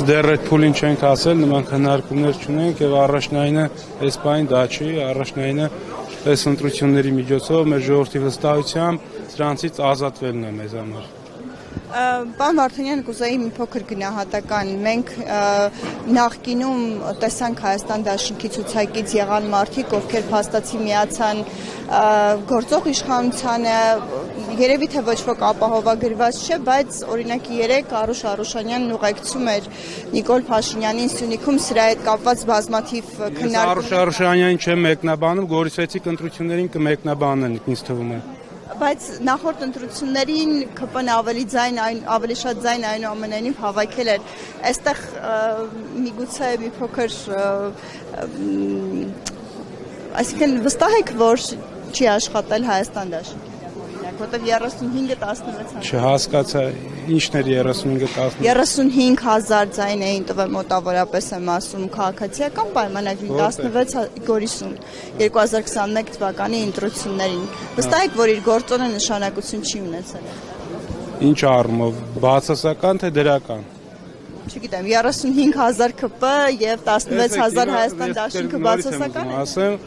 դեռ այդ փուլին չենք հասել, նման քննարկումներ չունենք եւ առաջնայինը այս բանը դա չի, առաջնայինը այս ընտրությունների միջոցով մեր ժողովրդի վստահությամբ սրանցից ազատվելն է մեզ համար։ Պարոն Վարդանյան, կուզեի մի փոքր գնահատական։ Մենք նախկինում տեսանք Հայաստան դաշինքի ցուցակից եղան մարդիկ, ովքեր փաստացի միացան գործող իշխանությանը, երևի թե ոչ ոք ապահովագրված չէ, բայց օրինակի 3 Արուշ Արուշանյանն ուղեկցում էր Նիկոլ Փաշինյանին Սյունիքում, սրա հետ կապված բազմաթիվ քննարկումներ։ Արուշ Արուշանյանին չեմ մեկնաբանում, Գորիսեցի ընտրություններին կմեկնաբանեն, ինձ թվում է։ Բայց նախորդ ընտրություններին ԿՊ-ն ավելի շատ ձայն այնուամենայնիվ հավաքել էր։ Այստեղ միգուցե մի փոքր, այսինքն վստահ եք, որ չի աշխատել Հայաստան դաշինքի օրինակ, որտեղ 35-16 Չհասկացա, ինչն էր 35-16 35,000 ձայն էին տվել, մոտավորապես եմ ասում, քաղաքացիական պայմանագրին 16 Գորիսում 2021 թվականի ընտրություններին։ Վստահ եք, որ իր գործոնը նշանակություն չի ունեցել։ Ինչ առումով, բացասական թե դրական։ Չգիտեմ, 35,000 ԿՊ եւ 16,000 Հայաստան դաշինքը բացասական է։ Ասեմ,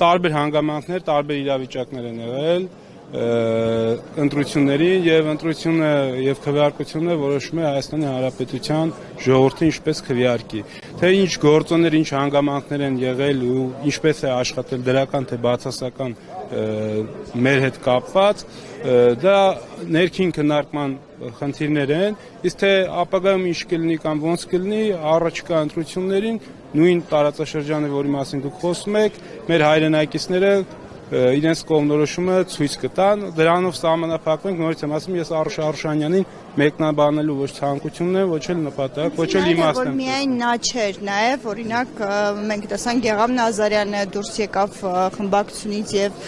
տարբեր հանգամանքներ, տարբեր իրավիճակներ են եղել ընտրությունների եւ ընտրությունը եւ քվեարկությունը որոշում է Հայաստանի Հանրապետության ժողովրդի ինչպես քվեարկի։ Թե ինչ գործոններ, ինչ հանգամանքներ են եղել ու ինչպես է աշխատել դրական թե բացասական մեր հետ կապված, դա ներքին քննարկման խնդիրներ են, իսկ թե ապագայում ինչ կլինի կամ ոնց կլինի, առաջիկա ընտրություններին նույն տարածաշրջանը, որի մասին դուք խոսում եք, մեր հայրենակիցները իրենց կողմնորոշումը ցույց կտան, դրանով սահմանափակվենք, նորից եմ ասում, ես Արուշ Արուշանյանին մեկնաբանելու ոչ ցանկությունն է, ոչ էլ նպատակ, ոչ էլ իմաստ եմ։ Միայն նա չէր, նաև օրինակ մենք տեսանք Գեղամ Նազարյանը դուրս եկավ խմբակցությունից եւ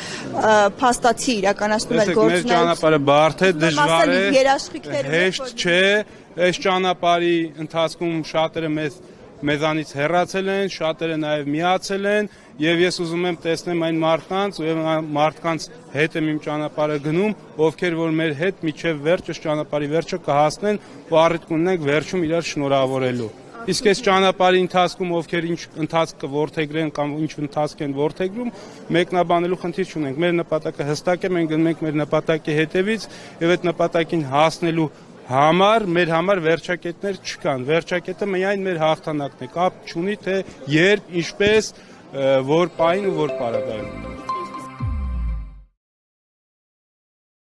փաստացի իրականացնում էր գործունեություն։ Մեր ճանապարհը բարդ է, դժվար է, հեշտ չէ, այս ճանապարհի ընթացքում շատերը մեզանից հեռացել են, շատերը նաև միացել են եւ ես ուզում եմ տեսնեմ այն մարդկանց ու մարդկանց հետ եմ իմ ճանապարհը գնում, ովքեր որ մեր հետ միջև վերջը ճանապարհի վերջը կհասնեն ու առիթ կունենանք վերջում իրար շնորհավորելու։ Իսկ այս ճանապարհի ընթացքում ովքեր ինչ ընթացք կորթեգրեն կամ ինչ ընթացք են ворթեգրում, մեկնաբանելու խնդիր չունենք։ Մեր նպատակը հստակ է, մենք գնում ենք մեր նպատակի հետևից եւ այդ նպատակին հասնելու համար մեր համար վերջակետներ չկան։ Վերջակետը միայն մեր հաղթանակն է, կապ չունի թե երբ, ինչպես, որ պահին ու որ պարագայում։